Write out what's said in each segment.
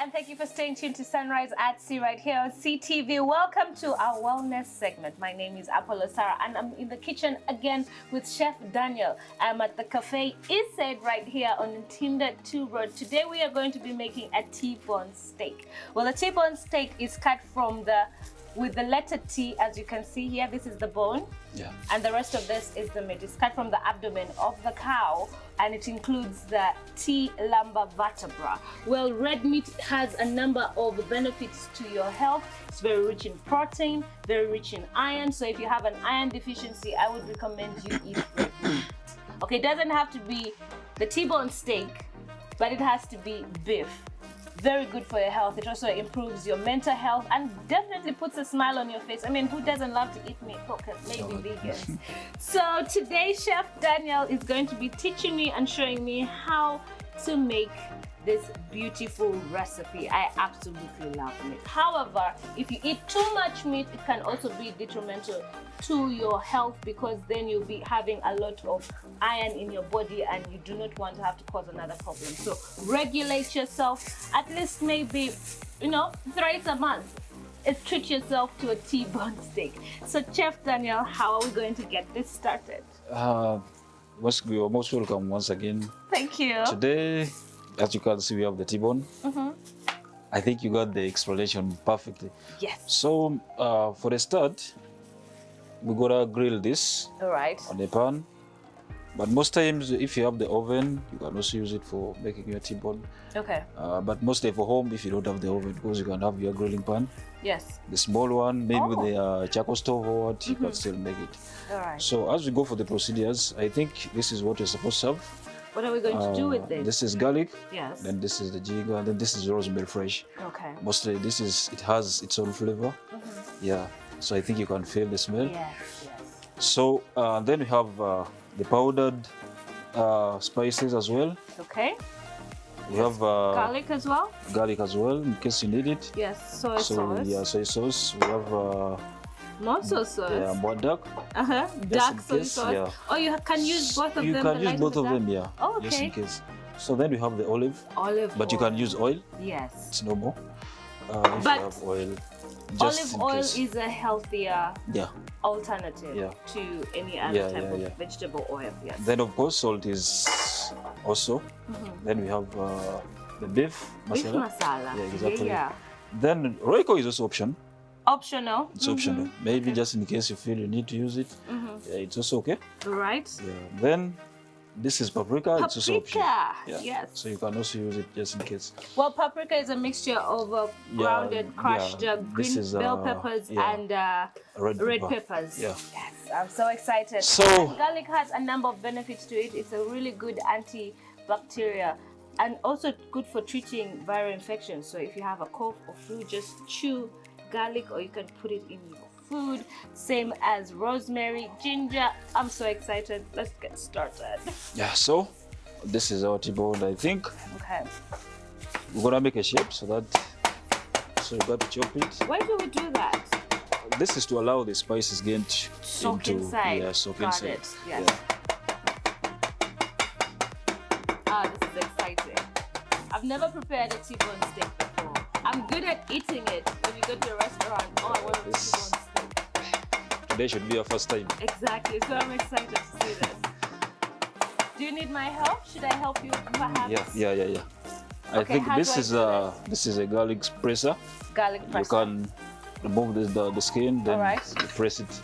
and thank you for staying tuned to Sunrise at Sea right here on CTV. Welcome to our wellness segment. My name is Apollo Sarah, and I'm in the kitchen again with Chef Daniel. I'm at the Cafe Isid right here on Ntinda 2 Road. Today we are going to be making a T-bone steak. Well, the T-bone steak is cut from with the letter T, as you can see here. This is the bone, and the rest of this is the meat. It's cut from the abdomen of the cow, and it includes the T lumbar vertebra. Well, red meat has a number of benefits to your health. It's very rich in protein, very rich in iron. So if you have an iron deficiency, I would recommend you eat red meat. Okay, it doesn't have to be the T-bone steak, but it has to be beef. Very good for your health. It also improves your mental health and definitely puts a smile on your face. I mean, who doesn't love to eat meat? Okay, maybe vegans. So today, Chef Daniel is going to be teaching me and showing me how to make this beautiful recipe. I absolutely love meat. However, if you eat too much meat, it can also be detrimental to your health, because then you'll be having a lot of iron in your body and you do not want to have to cause another problem. So regulate yourself, at least maybe, thrice a month. Treat yourself to a T-bone steak. So Chef Daniel, how are we going to get this started? You're most welcome once again. Thank you. Today, as you can see, we have the T-bone. I think you got the explanation perfectly. Yes. So for the start, we're gonna grill this on the pan. But most times, if you have the oven, you can also use it for making your T-bone. Okay. But mostly for home, if you don't have the oven, because you can have your grilling pan. Yes. The small one, maybe with the charcoal stove or what, you can still make it. All right. So as we go for the procedures, I think this is what you're supposed to have. What are we going to do with this? This is garlic. Yes. Then this is the ginger. Then this is rosemary fresh. Okay. Mostly it has its own flavor. Yeah. So I think you can feel the smell. Yes. So then we have the powdered spices as well. Okay. We have garlic as well. Garlic as well, in case you need it. Yes. Soy sauce. Yeah, soy sauce. We have more soy sauce. Yeah, more dark. Dark soy sauce. Yeah. Oh, you can use both of them. You can use both of them, yeah. Oh, okay. Just in case. So then we have the olive. But you can use oil. Yes. It's normal. If you have oil. Olive oil is a healthier alternative to any other type of vegetable oil. Yes. Then of course salt is also. Then we have the beef masala. Beef masala. Yeah, exactly. Yeah. Then Royco is also optional. It's optional. Maybe just in case you feel you need to use it. Yeah, it's also okay. Right. Yeah. Then this is paprika. It's also optional. Yeah. Yes. So you can also use it just in case. Well, paprika is a mixture of grounded, crushed green bell peppers and red peppers. Yeah. Yes, I'm so excited. So and garlic has a number of benefits to it. It's a really good antibacterial and also good for treating viral infections. So if you have a cough or flu, just chew garlic, or you can put it in your food. Same as rosemary, ginger. I'm so excited. Let's get started. Yeah, so this is our T-bone, I think. Okay. We're gonna make a shape so you got to chop it. Why do we do that? This is to allow the spices get soak inside. Yeah, soak got inside. It. Yes. This is exciting. I've never prepared a T-bone steak before. I'm good at eating it. When you go to a restaurant, I want a T-bone steak. Today should be your first time. Exactly, so I'm excited to see this. Do you need my help? Should I help you perhaps? Yeah. I think this is a garlic presser. Garlic presser. You can remove the skin, then you press it.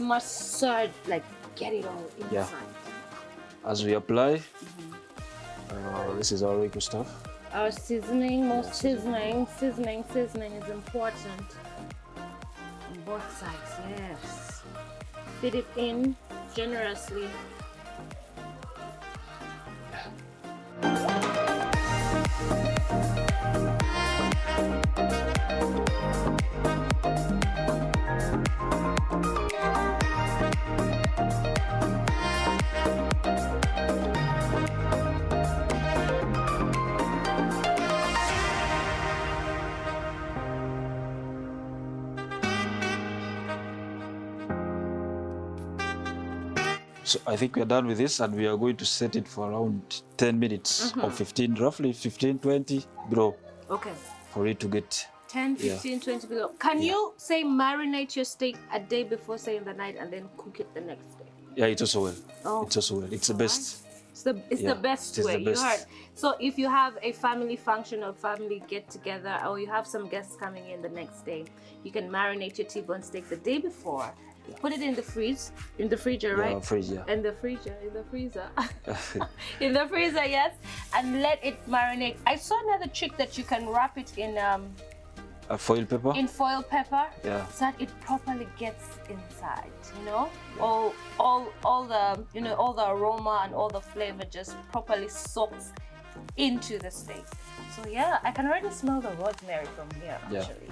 massage, like get it all inside. Yeah. As we apply, this is our Royco stuff. Our seasoning, seasoning is important. On both sides, yes. Fit it in generously. So I think we're done with this, and we are going to set it for around 10 minutes or 15, roughly 15, 20 below. Okay. For it to get 10, 15, 20 below. Can you say marinate your steak a day before, say in the night, and then cook it the next day? Yeah, it's also well. Oh. It's also well. It's the best. It's the best way. You heard. So if you have a family function or family get together, or you have some guests coming in the next day, you can marinate your T-bone steak the day before. Put it in the freezer, right? Yeah, freezer. In the freezer. In the freezer, yes. And let it marinate. I saw another trick that you can wrap it in foil paper. In foil pepper. Yeah. So that it properly gets inside, you know? All the, you know, all the aroma and all the flavor just properly soaks into the steak. So yeah, I can already smell the rosemary from here, actually.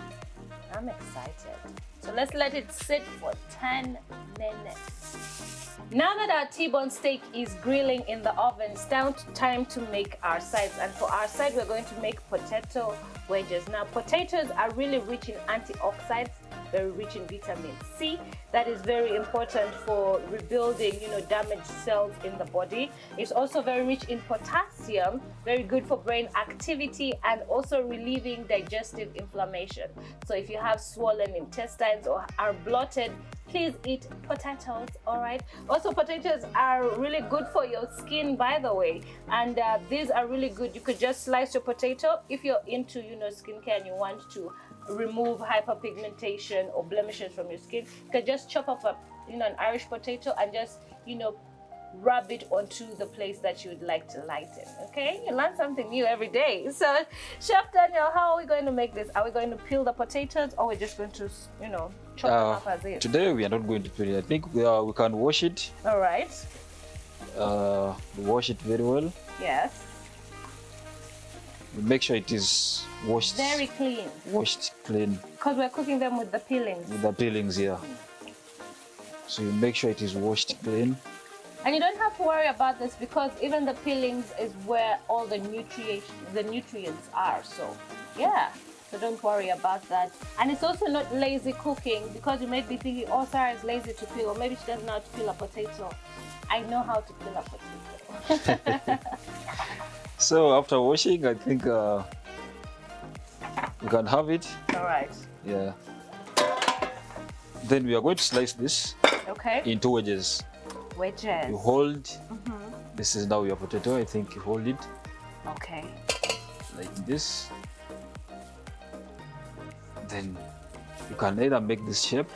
I'm excited. So let's let it sit for 10 minutes. Now that our T-bone steak is grilling in the oven, it's time to make our sides. And for our side, we're going to make potato wedges. Now, potatoes are really rich in antioxidants, very rich in vitamin C. That is very important for rebuilding, you know, damaged cells in the body. It's also very rich in potassium, very good for brain activity and also relieving digestive inflammation. So if you have swollen intestines or are bloated, please eat potatoes, all right? Also, potatoes are really good for your skin, by the way, and these are really good. You could just slice your potato if you're into, you know, skincare and you want to remove hyperpigmentation or blemishes from your skin. You can just chop up a, you know, an Irish potato and just, you know, rub it onto the place that you would like to lighten. Okay, you learn something new every day. So Chef Daniel, how are we going to make this? Are we going to peel the potatoes, or we're just going to, you know, chop them up as is? Today we are not going to peel it. I think we can wash it. All right. Wash it very well. Yes. Make sure it is washed. Very clean. Washed clean. Because we're cooking them with the peelings. With the peelings, yeah. So you make sure it is washed clean. And you don't have to worry about this because even the peelings is where all the nutrients are. So yeah, so don't worry about that. And it's also not lazy cooking, because you might be thinking, oh, Sarah is lazy to peel, or maybe she doesn't know how to peel a potato. I know how to peel a potato. So after washing, I think you can have it. All right. Yeah. Then we are going to slice this into wedges. Wedges. You hold. This is now your potato. I think you hold it. Okay. Like this. Then you can either make this shape.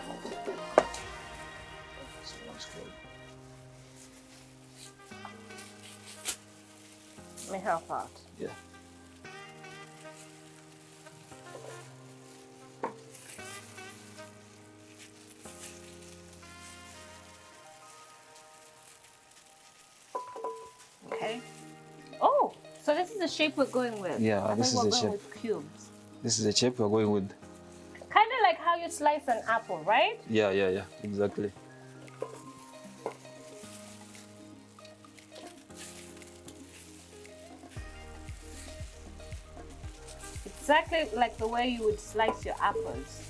Let me help out. Yeah. Okay. Oh, so this is the shape we're going with. Yeah, this is the shape. With cubes. This is the shape we're going with. Kind of like how you slice an apple, right? Yeah, exactly. Exactly like the way you would slice your apples.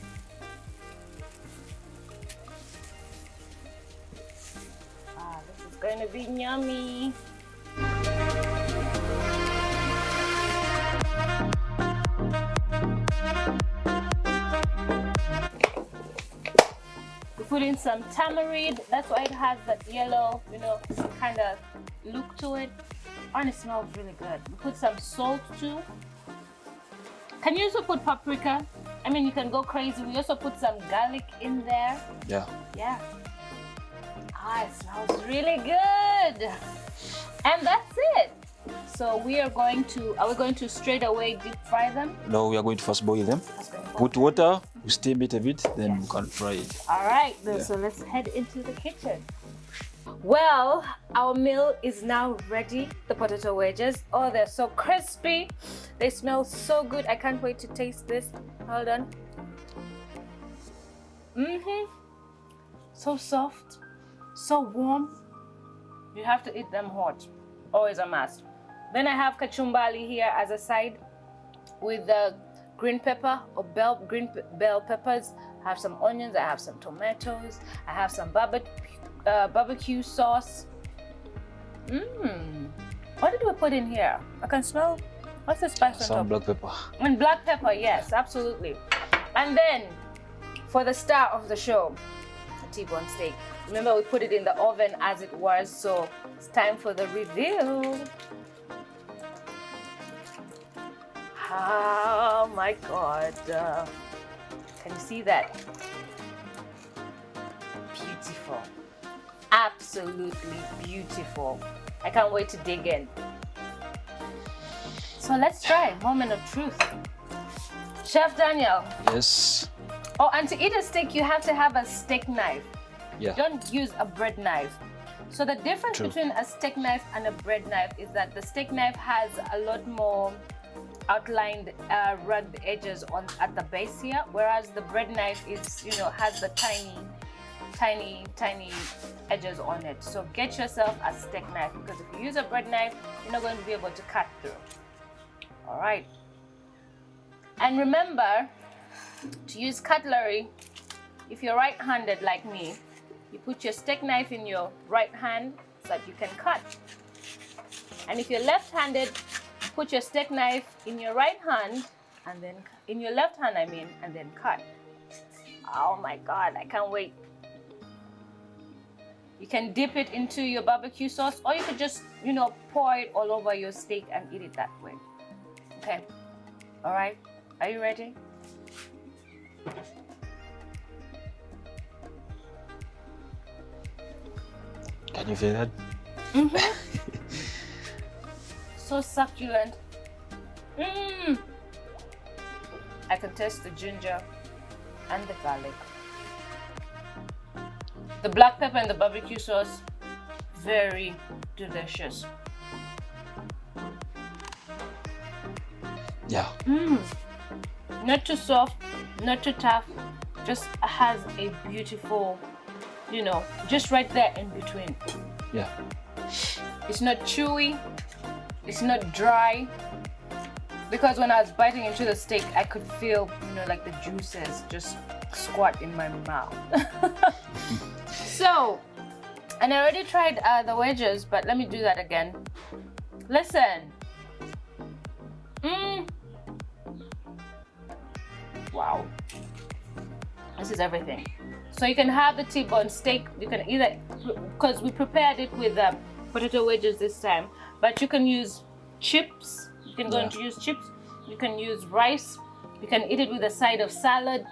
Ah, this is going to be yummy. We put in some tamarind. That's why it has that yellow, you know, kind of look to it. And it smells really good. We put some salt too. Can you also put paprika? I mean, you can go crazy. We also put some garlic in there. Yeah. Yeah. Ah, it smells really good. And that's it. So we are going to straight away deep fry them? No, we are going to first boil them. Put water, we steam it a bit, then we can fry it. All right, so let's head into the kitchen. Well, our meal is now ready. The potato wedges. Oh, they're so crispy. They smell so good. I can't wait to taste this. Hold on. So soft, so warm. You have to eat them hot. Always a must. Then I have kachumbari here as a side with the green pepper or green bell peppers. I have some onions. I have some tomatoes. I have some barbecue sauce. What did we put in here? I can smell. What's the spice on top? Some black pepper. And black pepper, yes, absolutely. And then for the star of the show, the T-bone steak. Remember, we put it in the oven as it was, so it's time for the reveal. Oh my God. Can you see that? Beautiful. Absolutely beautiful. I can't wait to dig in. So let's try. Moment of truth. Chef Daniel. Yes. Oh, and to eat a steak, you have to have a steak knife. Yeah. Don't use a bread knife. So the difference between a steak knife and a bread knife is that the steak knife has a lot more outlined rugged edges at the base here, whereas the bread knife is, has the tiny edges on it. So get yourself a steak knife, because if you use a bread knife, you're not going to be able to cut through. All right. And remember to use cutlery. If you're right-handed like me, you put your steak knife in your right hand so that you can cut. And if you're left-handed, put your steak knife in your right hand and then in your left hand, and then cut. Oh my God, I can't wait. You can dip it into your barbecue sauce, or you could just, pour it all over your steak and eat it that way. Okay. All right. Are you ready? Can you feel that? So succulent. I can taste the ginger and the garlic. The black pepper and the barbecue sauce, very delicious. Yeah. Not too soft, not too tough, just has a beautiful, just right there in between. Yeah. It's not chewy, it's not dry, because when I was biting into the steak, I could feel, like the juices just squat in my mouth. So, and I already tried the wedges, but let me do that again. Listen. Wow. This is everything. So you can have the T-bone steak. You can either, because we prepared it with potato wedges this time, but you can use chips. You can go into use chips. You can use rice. You can eat it with a side of salad.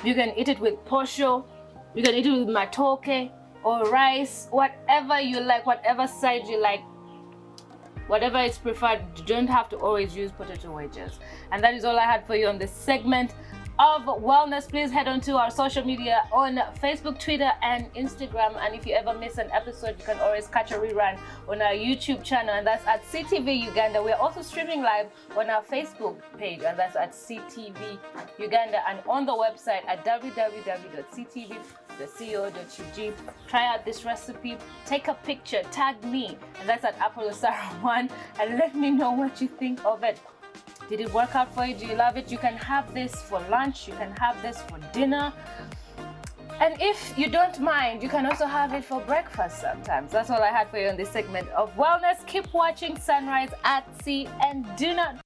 You can eat it with posho. You can eat it with matoke or rice, whatever you like, whatever side you like. Whatever is preferred, you don't have to always use potato wedges. And that is all I had for you on this segment of wellness. Please head on to our social media on Facebook, Twitter, and Instagram. And if you ever miss an episode, you can always catch a rerun on our YouTube channel, and that's at CTV Uganda. We're also streaming live on our Facebook page, and that's at CTV Uganda, and on the website at www.ctv.co.ug. Try out this recipe, take a picture, tag me, and that's at ApolloSarah1, and let me know what you think of it. Did it work out for you? Do you love it? You can have this for lunch. You can have this for dinner. And if you don't mind, you can also have it for breakfast sometimes. That's all I had for you on this segment of wellness. Keep watching Sunrise at Sea, and do not